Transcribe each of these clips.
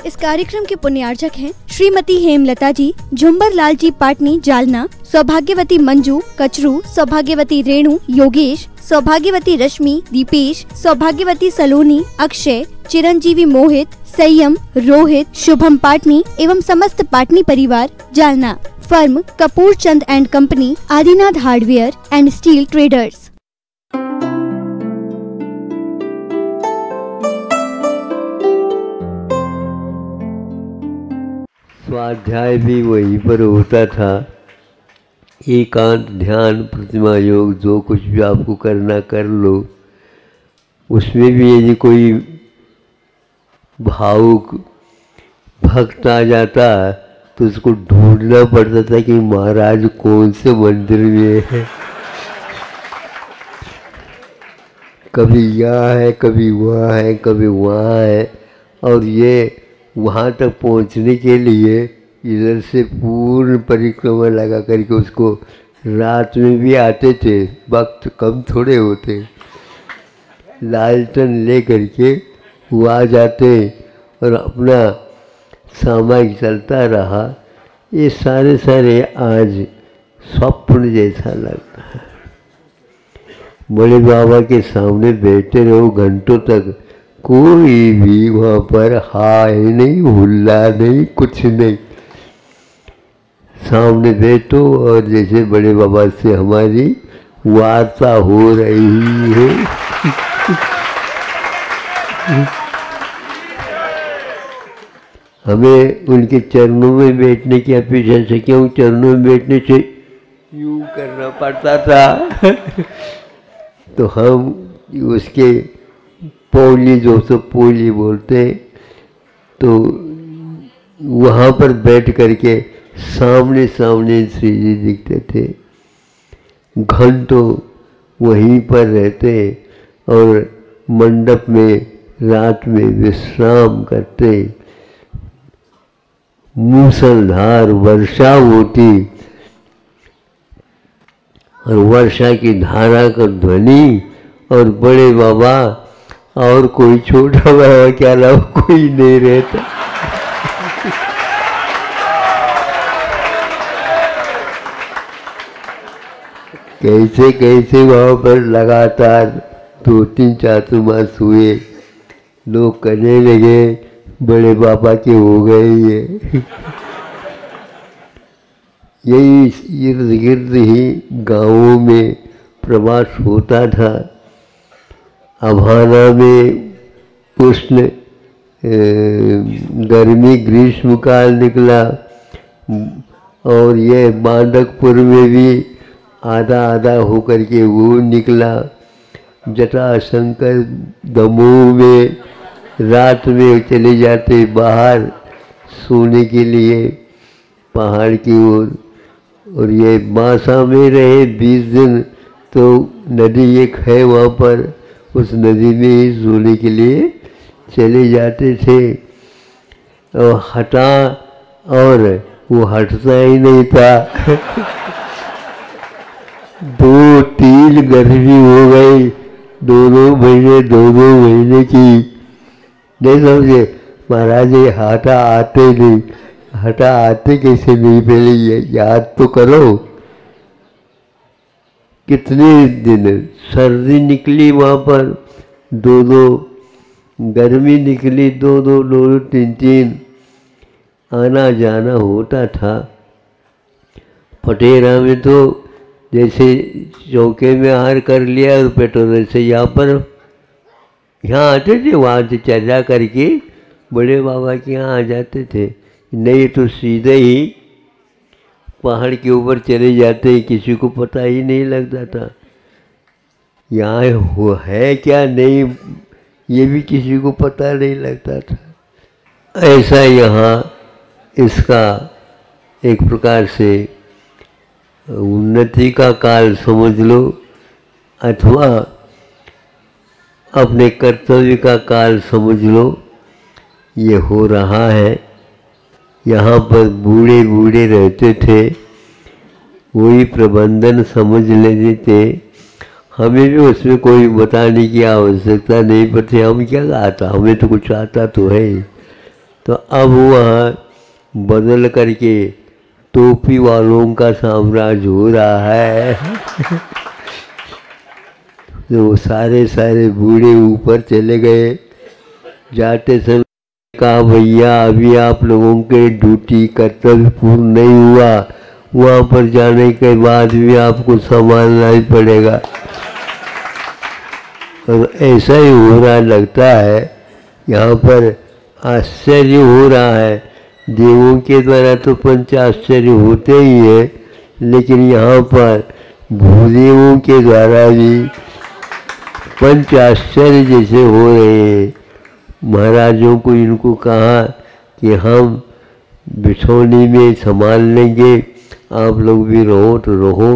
इस कार्यक्रम के पुण्यार्चक हैं श्रीमती हेमलता जी, झुम्बर लाल जी पाटनी जालना, सौभाग्यवती मंजू कचरू, सौभाग्यवती रेणु योगेश, सौभाग्यवती रश्मि दीपेश, सौभाग्यवती सलोनी अक्षय, चिरंजीवी मोहित, संयम रोहित, शुभम पाटनी एवं समस्त पाटनी परिवार Jalna. Firm Kapoor Chand and company, Adinath hardware and steel traders. स्वाध्याय भी वहीं पर होता था। एकांत ध्यान प्रतिमा योग जो कुछ भी आपको करना कर लो। उसमें भी यदि कोई भावुक भक्त आ जाता तो उसको ढूंढना पड़ता था कि महाराज कौन से मंदिर में है। कभी यहाँ है, कभी वहाँ है, कभी वहाँ है। और ये वहाँ तक पहुँचने के लिए इधर से पूर्ण परिक्रमा लगा करके उसको रात में भी आते थे। वक्त कम थोड़े होते, लालटेन ले करके वो आ जाते और अपना सामाजिक चलता रहा। ये सारे आज स्वप्न जैसा लगता है। बड़े बाबा के सामने बैठे रहो घंटों तक, कोई भी वहाँ पर हाय नहीं, हुल्ला नहीं, कुछ नहीं। सामने बैठो और जैसे बड़े बाबा से हमारी वार्ता हो रही है। हमें उनके चरणों में बैठने की अपेक्षा से, क्यों चरणों में बैठने से यूँ करना पड़ता था। तो हम उसके पौली, जो सो पौली बोलते, तो वहाँ पर बैठ करके सामने सामने श्री जी दिखते थे। घंटों वहीं पर रहते और मंडप में रात में विश्राम करते। मूसलधार वर्षा होती और वर्षा की धारा का ध्वनि, और बड़े बाबा और कोई छोटा बाबा के अलावा कोई नहीं रहता। कैसे कैसे वहाँ पर लगातार 2-3 चातुर्मास हुए। लोग कहने लगे बड़े बाबा के हो गए ये। यही इर्द गिर्द ही गाँवों में प्रवास होता था। अभाना में उष्ण गर्मी ग्रीष्म काल निकला, और ये बांडकपुर में भी आधा आधा होकर के वो निकला। जटाशंकर दमोह में रात में चले जाते बाहर सोने के लिए पहाड़ की ओर। और ये बांसा में रहे 20 दिन, तो नदी एक है वहाँ पर, उस नदी में ही सोने के लिए चले जाते थे। और हटा, और वो हटता ही नहीं था। 2-3 गर्मी हो गई, 2 महीने की। नहीं समझे महाराज, ये हटा आते नहीं। हटा आते कैसे नहीं, पहले याद तो करो। कितने दिन सर्दी निकली वहाँ पर, 2-2, गर्मी निकली 2-2, 3-3, आना जाना होता था। पटेरा में तो जैसे चौके में आहार कर लिया, और पेट्रोल से यहाँ आते थे, वहाँ से चर्चा करके बड़े बाबा के यहाँ आ जाते थे। नहीं तो सीधे ही पहाड़ के ऊपर चले जाते, किसी को पता ही नहीं लगता था। यहाँ वो है क्या नहीं, ये भी किसी को पता नहीं लगता था। ऐसा यहाँ इसका एक प्रकार से उन्नति का काल समझ लो, अथवा अपने कर्तव्य का काल समझ लो। ये हो रहा है। यहाँ पर बूढ़े बूढ़े रहते थे, वही प्रबंधन समझ लेते थे। हमें भी उसमें कोई बताने की आवश्यकता नहीं पड़ती। हम क्या आता, हमें तो कुछ आता तो है। तो अब वहाँ बदल करके टोपी वालों का साम्राज्य हो रहा है। तो सारे सारे बूढ़े ऊपर चले गए। जाते समय कहा भैया अभी आप लोगों के ड्यूटी कर्तव्य पूर्ण नहीं हुआ, वहाँ पर जाने के बाद भी आपको संभालना ही पड़ेगा। और ऐसा ही हो रहा लगता है, यहाँ पर आश्चर्य हो रहा है। देवों के द्वारा तो पंच आश्चर्य होते ही है, लेकिन यहाँ पर भूदेवों के द्वारा भी पंच आश्चर्य जैसे हो रहे हैं। महाराजों को इनको कहा कि हम बिछौनी में संभाल लेंगे, आप लोग भी रहो तो रहो।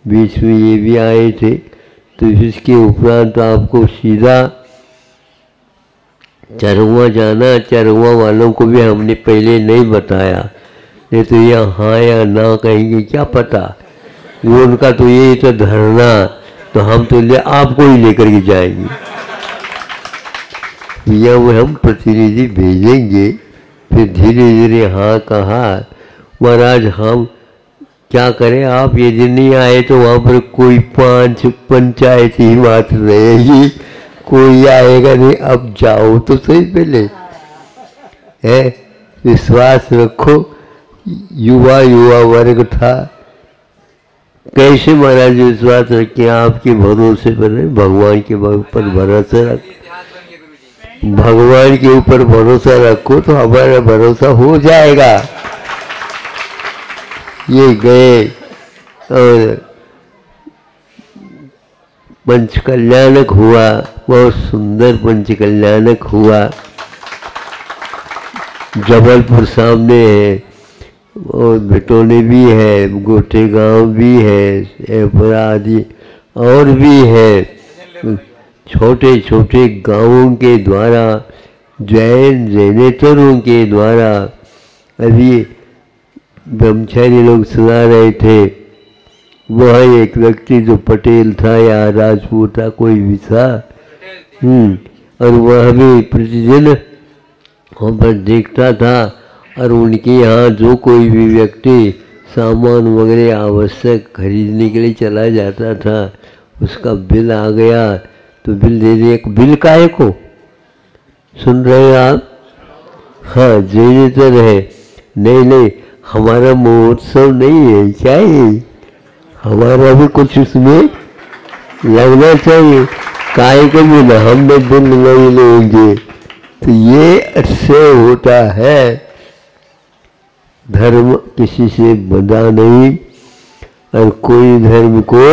बीच में ये भी आए थे, तो इसके उपरांत आपको सीधा चरवा जाना। चरवा वालों को भी हमने पहले नहीं बताया, नहीं तो यह हाँ या ना कहेंगे क्या पता। वो उनका तो यही तो धरना, तो हम तो आपको ही लेकर के जाएंगे। या वो हम प्रतिनिधि भेजेंगे। फिर धीरे धीरे हाँ कहा। महाराज हम क्या करें, आप यदि नहीं आए तो वहाँ पर कोई 5 पंचायत ही मात्र रहेगी, कोई आएगा नहीं। अब जाओ तो सही पहले, है विश्वास रखो। युवा वर्ग था, कैसे महाराज विश्वास रखें, आपके भरोसे पर नहीं, भगवान के ऊपर भरोसा रख, भगवान के ऊपर भरोसा रखो तो हमारा भरोसा हो जाएगा। ये गए और पंचकल्याणक हुआ, बहुत सुंदर पंचकल्याणक हुआ। जबलपुर सामने है और भिटौनी भी है, गोटे गांव भी है, एपरा आदि और भी है। छोटे छोटे गांवों के द्वारा, जैनेतरों के द्वारा अभी ब्रह्मचारी लोग सुना रहे थे। वह एक व्यक्ति जो पटेल था या राजपूत था, कोई भी था, और वह भी प्रतिदिन वहाँ पर देखता था। और उनके यहाँ जो कोई भी व्यक्ति सामान वगैरह आवश्यक खरीदने के लिए चला जाता था, उसका बिल आ गया तो बिल दे दिए। बिल काहे को सुन रहे हैं आप? हाँ जैनेतर है। नहीं हमारा महोत्सव नहीं है, क्या है, हमारा भी कुछ उसमें लगना चाहिए। काहे को बिना हमने बिल नहीं लेंगे। तो ये अच्छे होता है। धर्म किसी से बंधा नहीं और कोई धर्म को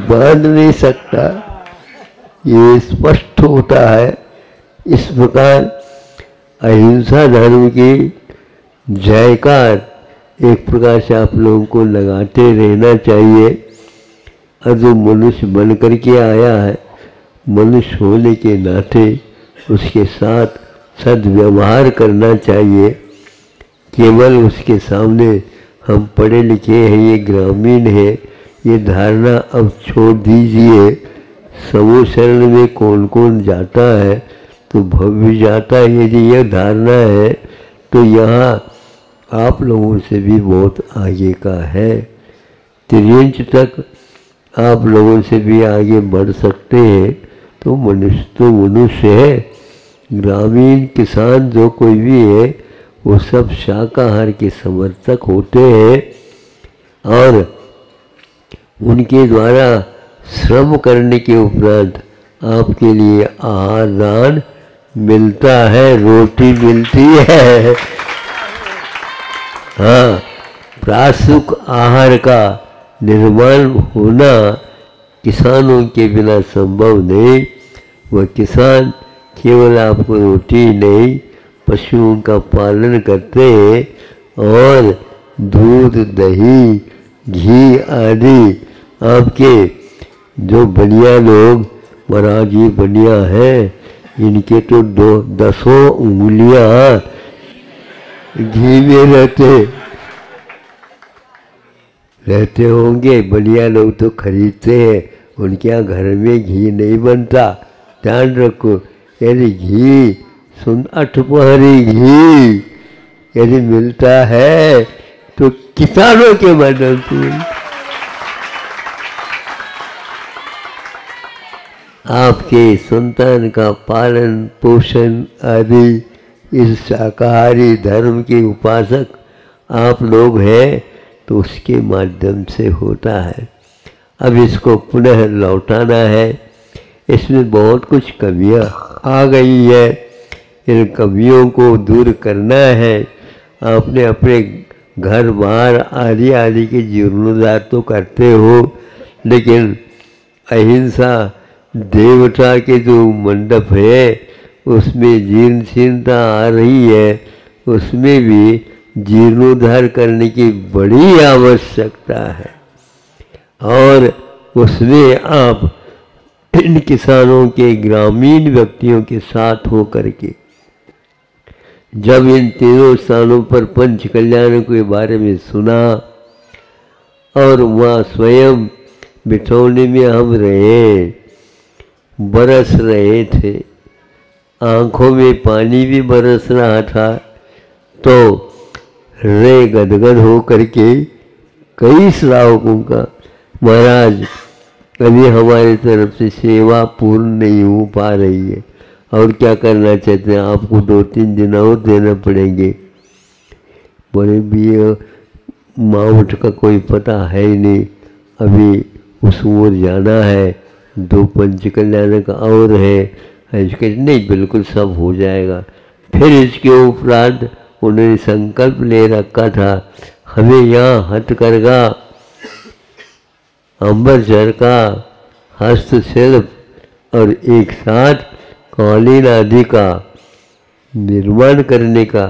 बांध नहीं सकता, ये स्पष्ट होता है। इस प्रकार अहिंसा धर्म की जयकार एक प्रकार से आप लोगों को लगाते रहना चाहिए। और जो मनुष्य बन करके आया है, मनुष्य होने के नाते उसके साथ सद्व्यवहार करना चाहिए। केवल उसके सामने हम पढ़े लिखे हैं, ये ग्रामीण है, ये धारणा अब छोड़ दीजिए। समूह शरण में कौन कौन जाता है तो भव्य जाता है। यदि यह धारणा है तो यहाँ आप लोगों से भी बहुत आगे का है। त्रियंच तक आप लोगों से भी आगे बढ़ सकते हैं। तो मनुष्य है। ग्रामीण किसान जो कोई भी है वो सब शाकाहार के समर्थक होते हैं और उनके द्वारा श्रम करने के उपरांत आपके लिए आहार दान मिलता है, रोटी मिलती है। हाँ, प्रासुक आहार का निर्माण होना किसानों के बिना संभव नहीं। वह किसान केवल आपको रोटी नहीं, पशुओं का पालन करते हैं और दूध दही घी आदि आपके जो बनिया लोग, महाराज ये बनिया है, इनके तो 10 उंगलियां घी में रहते होंगे। बनिया लोग तो खरीदते हैं, उनके यहाँ घर में घी नहीं बनता। ध्यान रखो, यदि घी सुन 8 पहरी घी यदि मिलता है तो किसानों के माध्यम से। आपके संतान का पालन पोषण आदि इस शाकाहारी धर्म के उपासक आप लोग हैं तो उसके माध्यम से होता है। अब इसको पुनः लौटाना है। इसमें बहुत कुछ कमियां आ गई है, इन कमियों को दूर करना है। आपने अपने घर बार आदि आदि के जीर्णोद्धार तो करते हो, लेकिन अहिंसा देवता के जो मंडप है उसमें जीर्ण शीर्णता आ रही है, उसमें भी जीर्णोद्धार करने की बड़ी आवश्यकता है। और उसमें आप इन किसानों के ग्रामीण व्यक्तियों के साथ हो करके जब इन तीनों स्थानों पर पंच कल्याण के बारे में सुना और वहाँ स्वयं बिठौने में हम रहे, बरस रहे थे, आँखों में पानी भी बरस रहा था, तो हृदय गदगद हो करके कई श्रावकों का, महाराज अभी हमारी तरफ से सेवा पूर्ण नहीं हो पा रही है और क्या करना चाहते हैं, आपको 2-3 दिन और देना पड़ेंगे। बोले भी माउंट का कोई पता है ही नहीं, अभी उस ओर जाना है, 2 पंच कल्याण का और है। इसके नहीं, बिल्कुल सब हो जाएगा। फिर इसके उपरांत उन्होंने संकल्प ले रखा था, हमें यहाँ हथकरघा, अंबरसर का हस्तशिल्प और एक साथ कालीन आदि का निर्माण करने का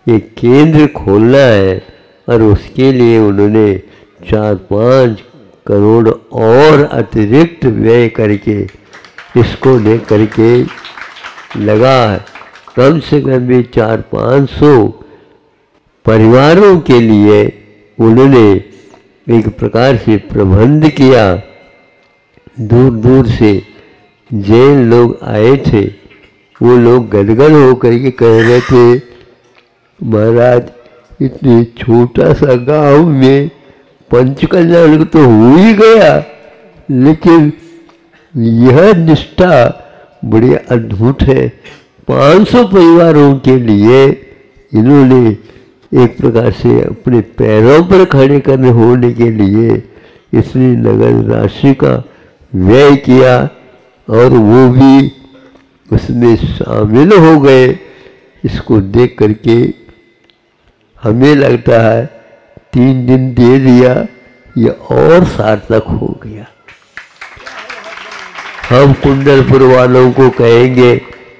एक केंद्र खोलना है। और उसके लिए उन्होंने 4-5 करोड़ और अतिरिक्त व्यय करके इसको ले करके लगा है। कम से कम भी 400-500 परिवारों के लिए उन्होंने एक प्रकार से प्रबंध किया। दूर दूर से जैन लोग आए थे, वो लोग गदगद होकर के कह रहे थे, महाराज इतने छोटा सा गांव में पंच कल्याण तो हो ही गया, लेकिन यह निष्ठा बड़ी अद्भुत है। 500 परिवारों के लिए इन्होंने एक प्रकार से अपने पैरों पर खड़े करने होने के लिए इसने नगद राशि का व्यय किया और वो भी उसमें शामिल हो गए। इसको देख करके हमें लगता है 3 दिन दे दिया, ये और सार्थक हो गया। हम कुंडलपुर वालों को कहेंगे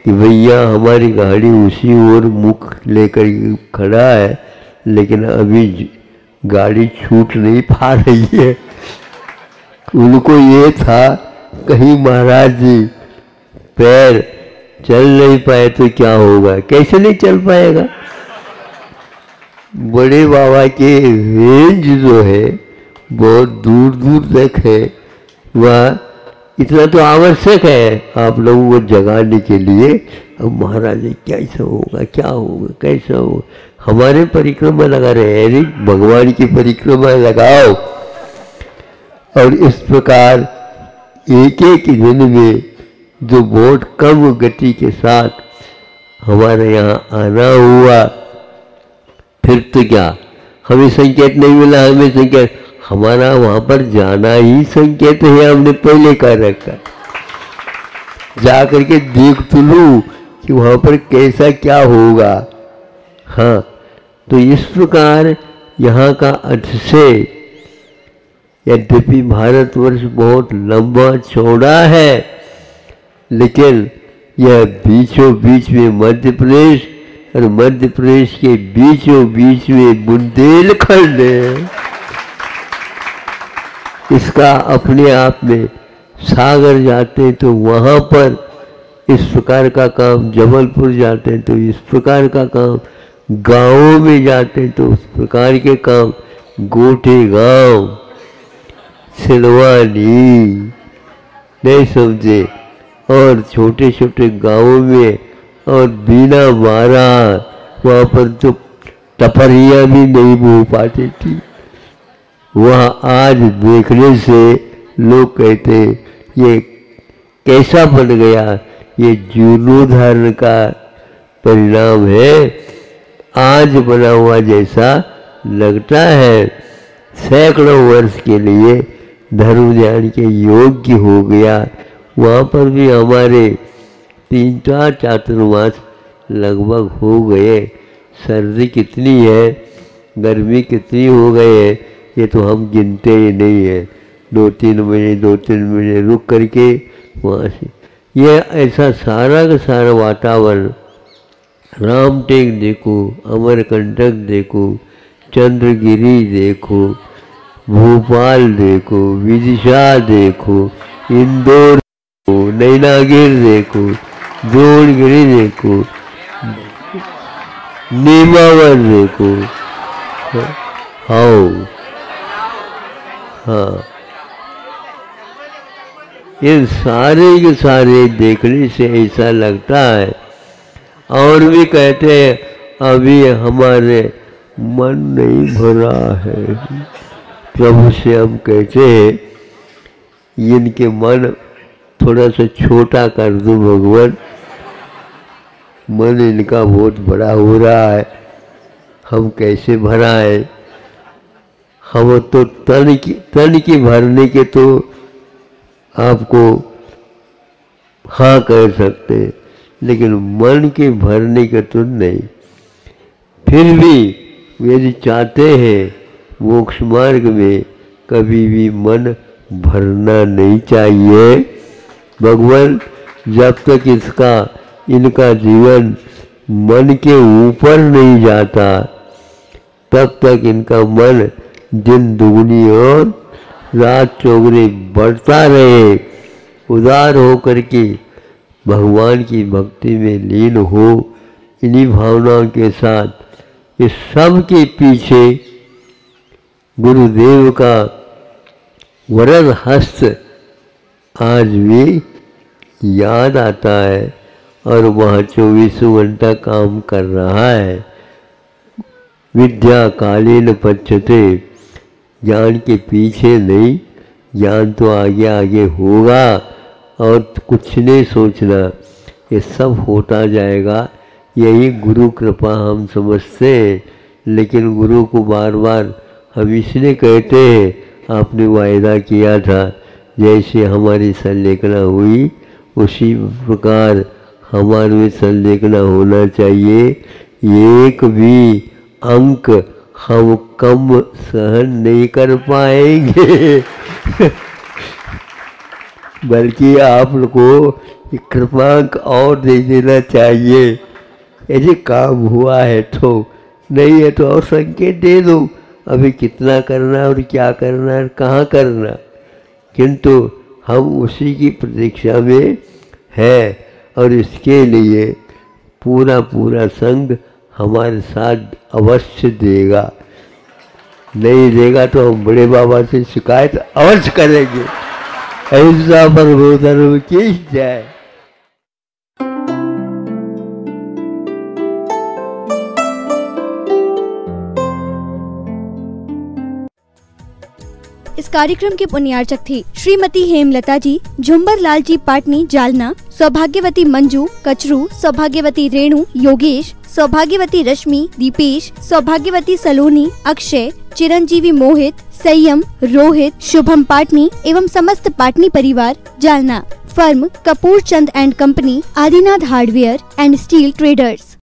कि भैया हमारी गाड़ी उसी ओर मुख लेकर खड़ा है, लेकिन अभी गाड़ी छूट नहीं पा रही है। उनको ये था कहीं महाराज जी पैर चल नहीं पाए तो क्या होगा, कैसे नहीं चल पाएगा। बड़े बाबा के रेंज जो है बहुत दूर दूर तक है, वह इतना तो आवश्यक है आप लोगों को जगाने के लिए। अब महाराज जी कैसा होगा, क्या होगा, कैसा होगा। हमारे परिक्रमा लगा रहे हैं, अरे भगवान की परिक्रमा लगाओ। और इस प्रकार एक एक दिन में जो बहुत कम गति के साथ हमारे यहाँ आना हुआ, फिर तो क्या हमें संकेत नहीं मिला, हमें संकेत, हमारा वहाँ पर जाना ही संकेत है, हमने पहले कर रखा। जा करके देख तो लूँ कि वहाँ पर कैसा क्या होगा। हाँ, तो इस प्रकार यहाँ का अतिशय, यद्यपि भारतवर्ष बहुत लंबा चौड़ा है, लेकिन यह बीचों बीच में मध्य प्रदेश और मध्य प्रदेश के बीचों बीच में बुंदेलखंड है। इसका अपने आप में सागर जाते तो वहाँ पर इस प्रकार का काम, जबलपुर जाते तो इस प्रकार का काम, गाँवों में जाते तो उस प्रकार के काम, गोटे गांव, सिलवानी, नहीं समझे, और छोटे छोटे गांवों में और बिना मारा वहाँ पर तो टपरियाँ भी नहीं बो पाती थी। वह आज देखने से लोग कहते ये कैसा बन गया, ये जीर्णोद्धारण का परिणाम है, आज बना हुआ जैसा लगता है। सैकड़ों वर्ष के लिए धर्म ध्यान के योग्य हो गया। वहाँ पर भी हमारे 3-4 चातुर्मास लगभग हो गए। सर्दी कितनी है, गर्मी कितनी हो गई है, ये तो हम गिनते ही नहीं है। 2-3 महीने रुक करके वहाँ से ये ऐसा सारा का सारा वातावरण, रामटेक देखो, अमरकंटक देखो, चंद्रगिरी देखो, भोपाल देखो, विदिशा देखो, इंदौर देखो, नैनागिर देखो, जोड़गिरी देखो, नीमावर देखो। हाँ, इन सारे के सारे देखने से ऐसा लगता है। और भी कहते हैं अभी हमारे मन नहीं भरा है। प्रभु से हम कहते हैं इनके मन थोड़ा सा छोटा कर दो भगवान, मन इनका बहुत बड़ा हो रहा है, हम कैसे भराए। हम तो तन की भरने के तो आपको हाँ कह सकते, लेकिन मन के भरने के तो नहीं। फिर भी यदि चाहते हैं मोक्ष मार्ग में कभी भी मन भरना नहीं चाहिए। भगवान जब तक इनका जीवन मन के ऊपर नहीं जाता तब तक इनका मन दिन दुगनी और रात चौगुनी बढ़ता रहे, उदार हो करके भगवान की भक्ति में लीन हो। इन्हीं भावनाओं के साथ इस सब के पीछे गुरुदेव का वरद हस्त आज भी याद आता है और वह 24 घंटा काम कर रहा है। विद्या कालीन पच्यते, ज्ञान के पीछे नहीं, ज्ञान तो आगे आगे होगा और कुछ नहीं सोचना, ये सब होता जाएगा। यही गुरु कृपा हम समझते हैं। लेकिन गुरु को बार बार हम इसलिए कहते हैं, आपने वायदा किया था जैसे हमारी संलेखना हुई उसी प्रकार हमारे में संलेखना होना चाहिए। एक भी अंक हम कम सहन नहीं कर पाएंगे बल्कि आप लोग को कृपांक और दे देना चाहिए। यदि काम हुआ है तो, नहीं है तो और संकेत दे दो, अभी कितना करना और क्या करना और कहाँ करना। किंतु हम उसी की प्रतीक्षा में है और इसके लिए पूरा पूरा संघ हमारे साथ अवश्य देगा। नहीं देगा तो हम बड़े बाबा से शिकायत अवश्य करेंगे। ऐसा परमोधर्म की जय। इस कार्यक्रम के पुण्यार्चक थे श्रीमती हेमलता जी, झुंबर लाल जी पाटनी जालना, सौभाग्यवती मंजू कचरू, सौभाग्यवती रेणु योगेश, सौभाग्यवती रश्मि दीपेश, सौभाग्यवती सलोनी अक्षय, चिरंजीवी मोहित, संयम रोहित, शुभम पाटनी एवं समस्त पाटनी परिवार Jalna. Firm Kapoor Chand and company, Adinath hardware and steel traders.